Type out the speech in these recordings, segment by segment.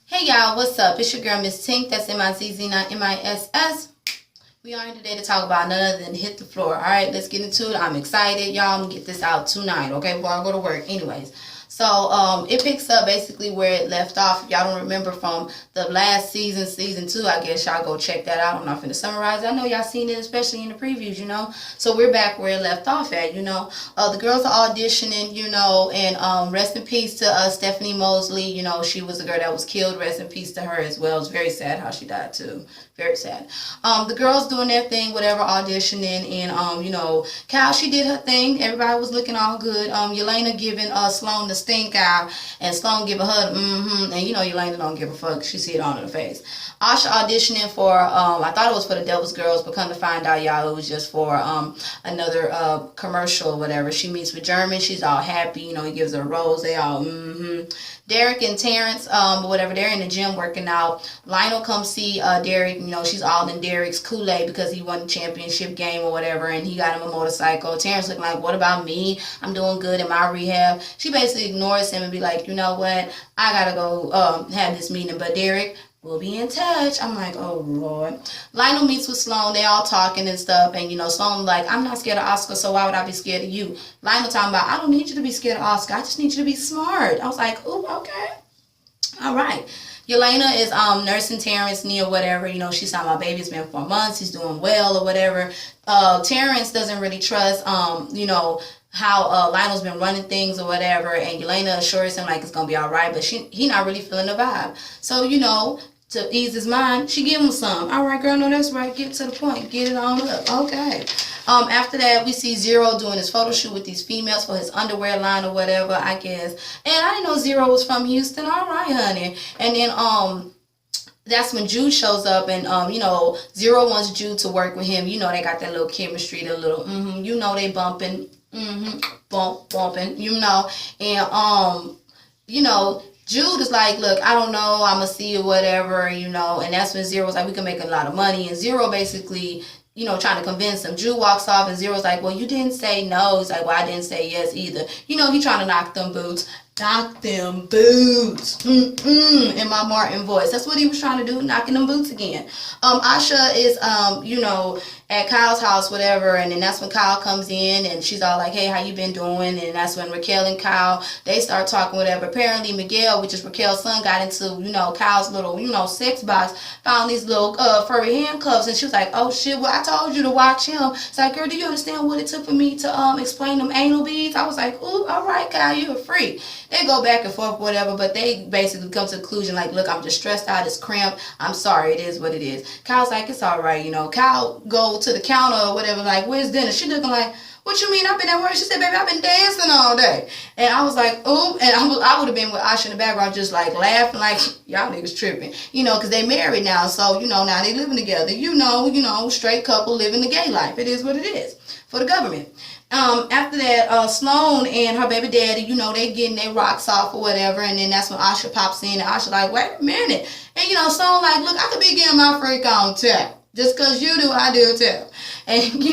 Hey y'all, what's up? It's your girl Miss Tink. That's M-I-Z-Z, not M-I-S-S. We are here today to talk about none other than Hit the Floor. Alright, let's get into it. I'm excited. Y'all, I'm gonna get this out tonight, okay, before I go to work. Anyways. So, it picks up basically where it left off. If y'all don't remember from the last season, season 2, I guess y'all go check that out. I'm not finna summarize it. I know y'all seen it, especially in the previews, So we're back where it left off at, The girls are auditioning, and rest in peace to Stephanie Mosley. She was the girl that was killed. Rest in peace to her as well. It's very sad how she died too. Very sad. The girls doing their thing, whatever, auditioning, and Cal, she did her thing. Everybody was looking all good. Yelena giving Sloan the stink eye, and Sloan giving her and Yelena don't give a fuck. She see it on her face. Asha auditioning for I thought it was for the Devil's Girls, but come to find out, y'all, it was just for another commercial or whatever. She meets with German. She's all happy. He gives her a rose. They all Derek and Terrence, whatever, they're in the gym working out. Lionel comes see Derek. She's all in Derek's Kool-Aid because he won the championship game or whatever, and he got him a motorcycle. Terrence looking like, what about me? I'm doing good in my rehab. She basically ignores him and be like, you know what? I gotta go have this meeting. But Derek, we'll be in touch. I'm like, oh Lord. Lionel meets with Sloan. They all talking and stuff. And Sloan like, I'm not scared of Oscar, so why would I be scared of you? Lionel talking about, I don't need you to be scared of Oscar. I just need you to be smart. I was like, ooh, okay. All right. Yelena is nursing Terrence near whatever. She's talking about baby's been 4 months. He's doing well or whatever. Terrence doesn't really trust, how Lionel's been running things or whatever. And Yelena assures him like it's going to be all right. But he not really feeling the vibe. So, to ease his mind, she give him some. All right, girl, no, that's right. Get to the point. Get it on up. Okay. After that, we see Zero doing his photo shoot with these females for his underwear line or whatever, I guess. And I didn't know Zero was from Houston. All right, honey. And then, that's when Jude shows up, and Zero wants Jude to work with him. They got that little chemistry, the little they bumping, bumping, and Jude is like, look, I don't know, I'm gonna see you, whatever, and that's when Zero was like, we can make a lot of money, and Zero basically, trying to convince him. Jude walks off, and Zero's like, well, you didn't say no. He's like, well, I didn't say yes either. He trying to knock them boots. Knock them boots. In my Martin voice. That's what he was trying to do, knocking them boots again. Asha is, at Kyle's house, whatever, and then that's when Kyle comes in, and she's all like, hey, how you been doing? And that's when Raquel and Kyle, they start talking, whatever. Apparently, Miguel, which is Raquel's son, got into, Kyle's little, sex box, found these little furry handcuffs, and she was like, oh, shit, well, I told you to watch him. It's like, girl, do you understand what it took for me to explain them anal beads? I was like, ooh, all right, Kyle, you're a freak. They go back and forth, whatever, but they basically come to the conclusion, like, look, I'm just stressed out, it's cramped, I'm sorry, it is what it is. Kyle's like, it's all right, Kyle go to the counter or whatever, like, where's dinner? She looking like, what you mean, I've been at work? She said, baby, I've been dancing all day. And I was like, ooh, and I would have been with Asha in the background just like laughing, like, y'all niggas tripping, because they married now, so, now they living together, straight couple living the gay life. It is what it is for the government. After that, Sloan and her baby daddy, they getting their rocks off or whatever, and then that's when Asha pops in, and Asha like, wait a minute. And, Sloan like, look, I could be getting my freak on tap. Just because you do, I do too. And,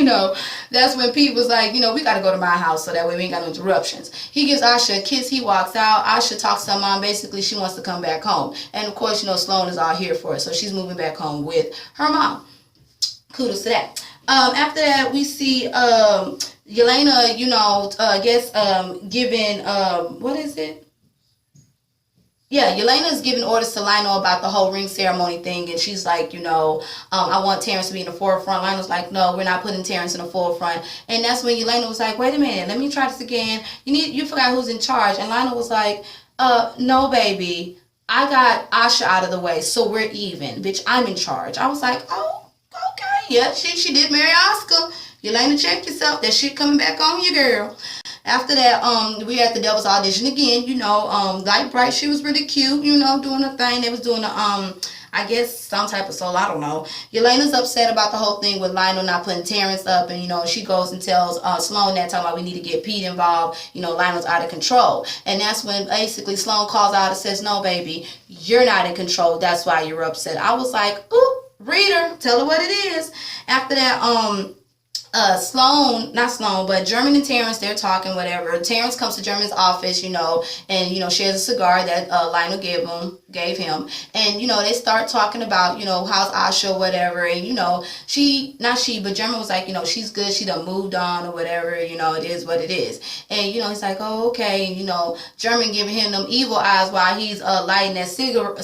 that's when Pete was like, we got to go to my house so that way we ain't got no interruptions. He gives Asha a kiss. He walks out. Asha talks to her mom. Basically, she wants to come back home. And, of course, Sloan is all here for it. So she's moving back home with her mom. Kudos to that. After that, we see Yelena, giving, what is it? Yeah, Yelena is giving orders to Lionel about the whole ring ceremony thing, and she's like, I want Terrence to be in the forefront. Lionel's like, no, we're not putting Terrence in the forefront. And that's when Yelena was like, wait a minute, let me try this again. You forgot who's in charge. And Lionel was like, no, baby, I got Asha out of the way, so we're even. Bitch, I'm in charge. I was like, oh, okay, yeah, she did marry Oscar. Yelena, check yourself. That shit coming back on you, girl. After that, we at the Devil's audition again, Light Bright, she was really cute, doing her thing. They was doing the, I guess, some type of soul, I don't know. Yelena's upset about the whole thing with Lionel not putting Terrence up, and, she goes and tells Sloan that, talking about we need to get Pete involved, Lionel's out of control. And that's when, basically, Sloan calls out and says, no, baby, you're not in control, that's why you're upset. I was like, ooh, read her, tell her what it is. After that, but German and Terrence, they're talking, whatever. Terrence comes to German's office, and, shares a cigar that Lionel gave him. And, they start talking about, how's Asha, whatever. And, but German was like, she's good. She done moved on or whatever. It is what it is. And, he's like, oh, okay. And, German giving him them evil eyes while he's lighting that cigar.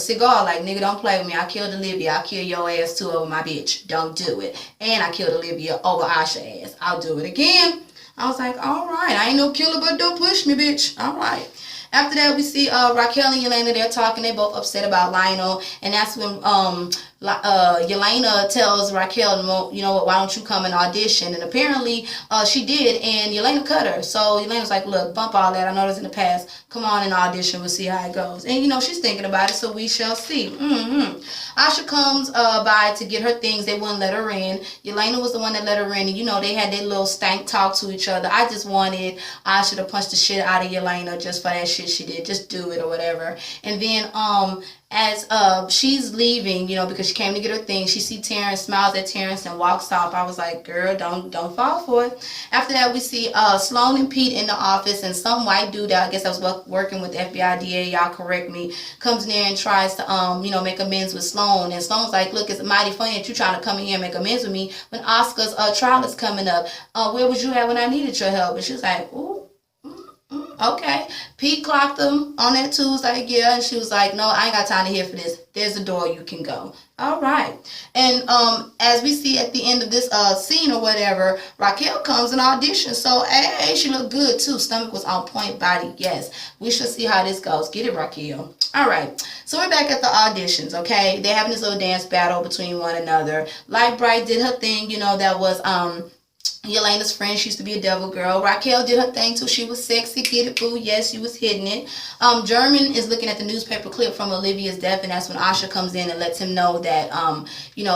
Like, nigga, don't play with me. I killed Olivia. I'll kill your ass too over my bitch. Don't do it. And I killed Olivia over Asha ass. I'll do it again. I was like, all right. I ain't no killer, but don't push me, bitch. All right. After that, we see Raquel and Yelena. They're talking. They're both upset about Lionel. And that's when Yelena tells Raquel, you know what, why don't you come and audition? And apparently she did, and Yelena cut her. So Yelena's like, look, bump all that. I know this in the past. Come on and audition. We'll see how it goes. And, she's thinking about it, so we shall see. Asha comes by to get her things. They wouldn't let her in. Yelena was the one that let her in. And, they had their little stank talk to each other. I just wanted Asha to punch the shit out of Yelena just for that shit she did. Just do it or whatever. And then as she's leaving, because she came to get her things, she see Terrence, smiles at Terrence, and walks off. I was like, girl, don't fall for it. After that, we see Sloan and Pete in the office, and some white dude that I guess I was working with the FBI DA, y'all correct me, comes in there and tries to make amends with Sloan. And Sloan's like, look, it's mighty funny that you trying to come in here and make amends with me when Oscar's trial is coming up. Where was you at when I needed your help? And she was like, ooh. Okay. Pete clocked them on that Tuesday, yeah, and she was like, no, I ain't got time to hear for this. There's a door, you can go. All right. And as we see at the end of this scene or whatever, Raquel comes and auditions. So, hey, she looked good too. Stomach was on point, body, yes. We shall see how this goes. Get it, Raquel. All right. So we're back at the auditions, okay? They're having this little dance battle between one another. Light Bright did her thing, that was Yelena's friend. She used to be a devil girl. Raquel did her thing too. She was sexy, get it, boo. Yes, she was hitting it. German is looking at the newspaper clip from Olivia's death, and that's when Asha comes in and lets him know that,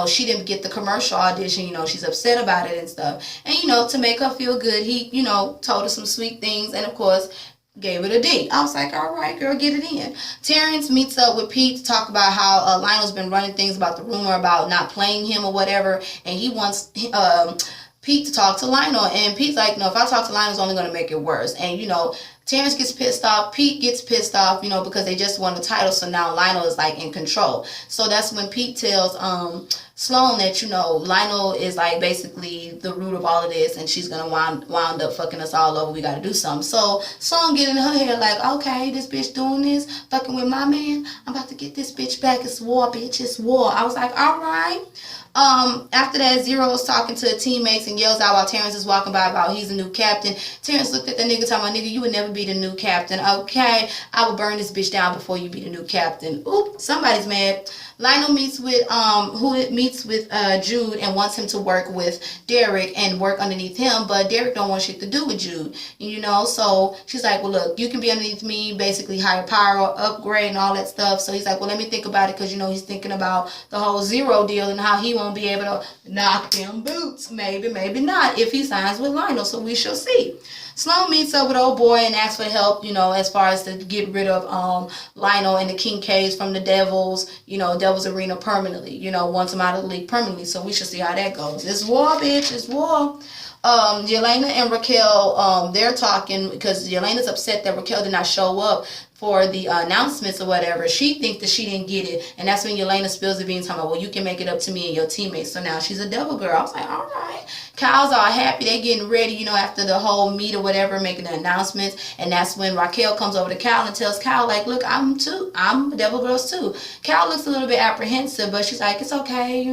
she didn't get the commercial audition. She's upset about it and stuff. And, to make her feel good, he, told her some sweet things, and of course, gave it a D. I was like, all right, girl, get it in. Terrence meets up with Pete to talk about how Lionel's been running things about the rumor about not playing him or whatever, and he wants Pete to talk to Lionel. And Pete's like, no, if I talk to Lionel, it's only going to make it worse. And, Terrence gets pissed off. Pete gets pissed off, because they just won the title. So now Lionel is like in control. So that's when Pete tells Sloan that, Lionel is like basically the root of all of this, and she's going to wound up fucking us all over. We got to do something. So Sloan getting in her head like, okay, this bitch doing this, fucking with my man. I'm about to get this bitch back. It's war, bitch. It's war. I was like, all right. After that, Zero was talking to teammates and yells out while Terrence is walking by about he's a new captain. Terrence looked at the nigga talking about, nigga, you would never be the new captain. Okay, I will burn this bitch down before you be the new captain. Oop, somebody's mad. Lionel meets with Jude and wants him to work with Derek and work underneath him, but Derek don't want shit to do with Jude, so she's like, well, look, you can be underneath me, basically higher power, upgrade and all that stuff. So he's like, well, let me think about it, because he's thinking about the whole Zero deal and how he won't be able to knock them boots, maybe not, if he signs with Lionel. So we shall see. Sloan meets up with old boy and asks for help, as far as to get rid of Lionel and the Kincaids from the Devils, Devils Arena permanently, wants them out of the league permanently. So we should see how that goes. It's war, bitch. It's war. Yelena and Raquel, they're talking because Yelena's upset that Raquel did not show up for the announcements or whatever. She thinks that she didn't get it, and that's when Yelena spills the beans, talking about, well, you can make it up to me and your teammates. So now she's a devil girl. I was like, all right. Kyle's all happy. They're getting ready, after the whole meet or whatever, making the announcements. And that's when Raquel comes over to Kyle and tells Kyle, like, look, I'm a devil girls too. Kyle looks a little bit apprehensive, but she's like, it's okay,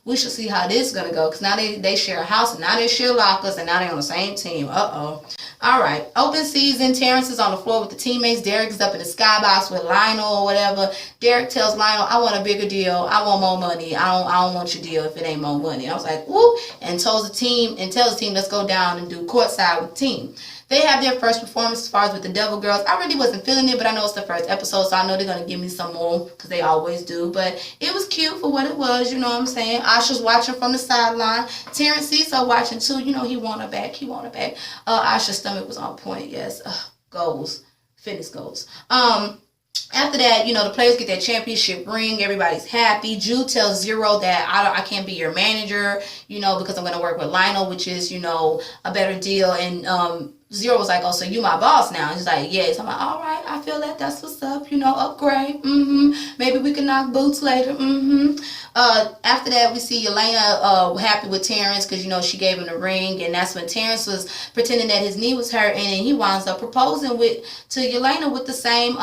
we shall see how this is going to go. Because now they share a house, and now they share lockers, and now they're on the same team. Uh-oh. All right. Open season. Terrence is on the floor with the teammates. Derek's up in the skybox with Lionel or whatever. Derek tells Lionel, I want a bigger deal. I want more money. I don't want your deal if it ain't more money. I was like, whoop. And tells the team, let's go down and do courtside with the team. They have their first performance as far as with the Devil Girls. I really wasn't feeling it, but I know it's the first episode, so I know they're going to give me some more, because they always do. But it was cute for what it was, you know what I'm saying? Asha's watching from the sideline. Terrence Cecil watching too. He want her back. Asha's stomach was on point, yes. Goals. Fitness goals. After that, the players get their championship ring. Everybody's happy. Ju tells Zero that I can't be your manager, because I'm going to work with Lionel, which is, a better deal. And Zero was like, oh, so you my boss now? And he's like, yes. I'm like, all right, I feel that. That's what's up. Upgrade. Maybe we can knock boots later. After that, we see Yelena happy with Terrence because, she gave him the ring. And that's when Terrence was pretending that his knee was hurt. And then he winds up proposing to Yelena with the same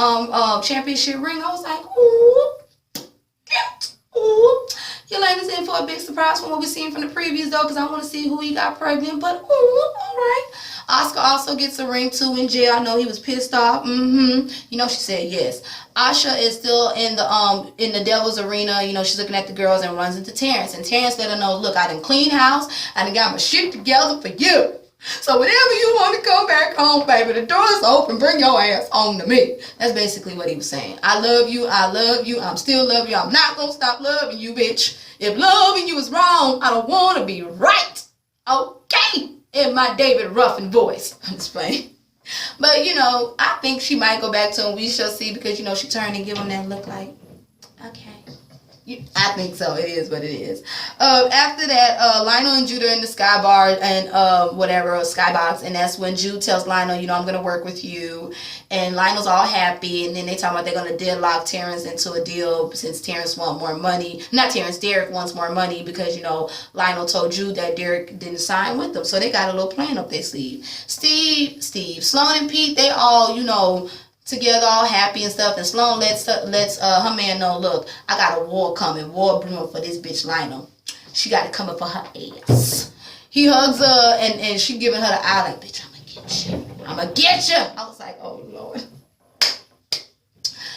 championship ring. I was like, ooh, cute. Ooh. Yelena's in for a big surprise from what we've seen from the previews, though, because I want to see who he got pregnant. But, ooh, all right. Oscar also gets a ring, too, in jail. I know he was pissed off. She said yes. Asha is still in the Devil's Arena. She's looking at the girls and runs into Terrence. And Terrence let her know, look, I done clean house. I done got my shit together for you. So whenever you want to come back home, baby, the door is open. Bring your ass home to me. That's basically what he was saying. I love you. I'm still love you. I'm not going to stop loving you, bitch. If loving you is wrong, I don't want to be right. Okay. In my David Ruffin voice. I'm just playing. But, I think she might go back to him. We shall see because, she turned and give him that look like, okay. I think so. It is what it is. After that, Lionel and Jude are in the Sky Bar and Skybox, and that's when Jude tells Lionel, I'm going to work with you, and Lionel's all happy, and then they talk about they're going to deadlock Terrence into a deal since Terrence wants more money. Not Terrence, Derek wants more money because, Lionel told Jude that Derek didn't sign with them, so they got a little plan up their sleeve. Steve, Sloan and Pete, they all, together all happy and stuff, and Sloan lets her man know, look, I got a war coming, war brewing for this bitch Lionel. She got it coming for her ass. He hugs her and she giving her the eye like, bitch, I'm gonna get you. I was like, oh Lord.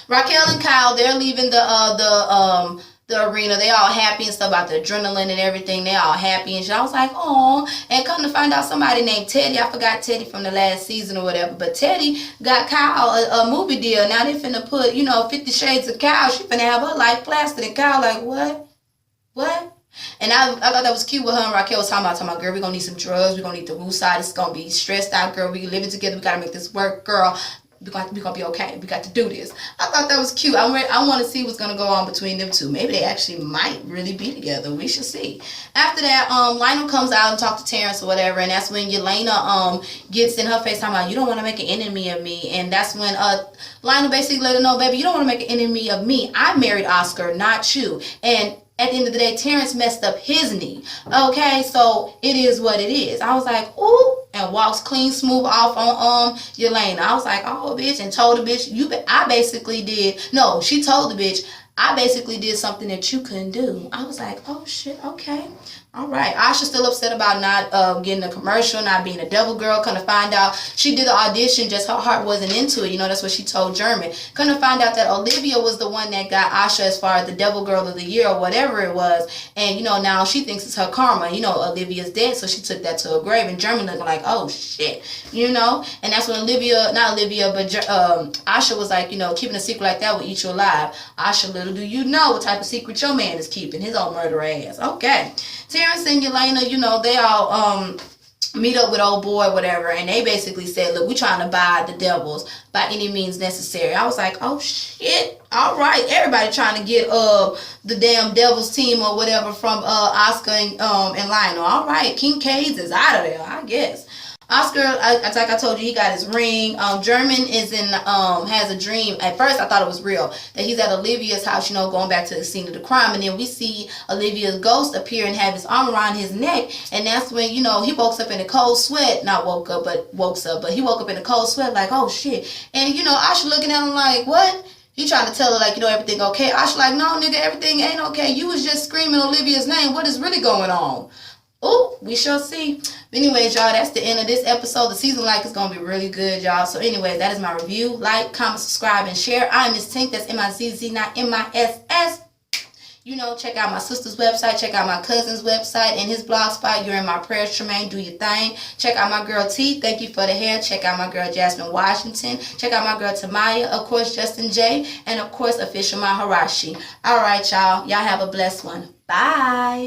Raquel and Kyle, they're leaving the arena. They all happy and stuff about the adrenaline and everything. They all happy and shit. I was like, oh. And come to find out somebody named Teddy. I forgot Teddy from the last season or whatever. But Teddy got Kyle a movie deal. Now they finna put, 50 Shades of Kyle. She finna have her life plastered. And Kyle like, what? And I thought that was cute with her and Raquel was talking about, girl, we're going to need some drugs. We're going to need the woo side. It's going to be stressed out, girl. We living together. We got to make this work, girl. We're going to be okay. We got to do this. I thought that was cute. I want to see what's going to go on between them two. Maybe they actually might really be together. We should see. After that, Lionel comes out and talks to Terrence or whatever, and that's when Yelena gets in her face talking about, you don't want to make an enemy of me. And that's when Lionel basically let her know, baby, you don't want to make an enemy of me. I married Oscar, not you. And at the end of the day, Terrence messed up his knee. Okay, so it is what it is. I was like, ooh, and walks clean, smooth off on Yelena. I was like, oh, bitch, and told the bitch, she told the bitch, I basically did something that you couldn't do. I was like, oh, shit, okay. All right. Asha's still upset about not getting a commercial, not being a devil girl. Come to find out, she did the audition, just her heart wasn't into it. That's what she told German. Come to find out that Olivia was the one that got Asha as far as the devil girl of the year or whatever it was. And, now she thinks it's her karma. Olivia's dead, so she took that to her grave. And German looking like, oh, shit. And that's when Asha was like, keeping a secret like that will eat you alive. Asha, little do you know what type of secret your man is keeping. His old murder ass. Okay. Terrence and Yelena, they all meet up with old boy, whatever, and they basically said, look, we trying to buy the devils by any means necessary. I was like, oh shit, all right, everybody trying to get the damn devils team or whatever from Oscar and Lionel. All right, King Cades is out of there, I guess. Oscar, like I told you, he got his ring. German is has a dream. At first, I thought it was real. That he's at Olivia's house, going back to the scene of the crime. And then we see Olivia's ghost appear and have his arm around his neck. And that's when, he woke up in a cold sweat. Not woke up, but he woke up in a cold sweat like, oh, shit. And, Asha looking at him like, what? He trying to tell her, like, everything okay. Asha like, no, nigga, everything ain't okay. You was just screaming Olivia's name. What is really going on? Oh, we shall see. But anyways, y'all, that's the end of this episode. The season is going to be really good, y'all. So anyways, that is my review. Like, comment, subscribe, and share. I'm Miss Tink. That's M-I-Z-Z, not M-I-S-S. Check out my sister's website. Check out my cousin's website and his blog spot. You're in my prayers, Tremaine. Do your thing. Check out my girl T. Thank you for the hair. Check out my girl Jasmine Washington. Check out my girl Tamaya. Of course, Justin J. And of course, official Mezurashii. All right, y'all. Y'all have a blessed one. Bye.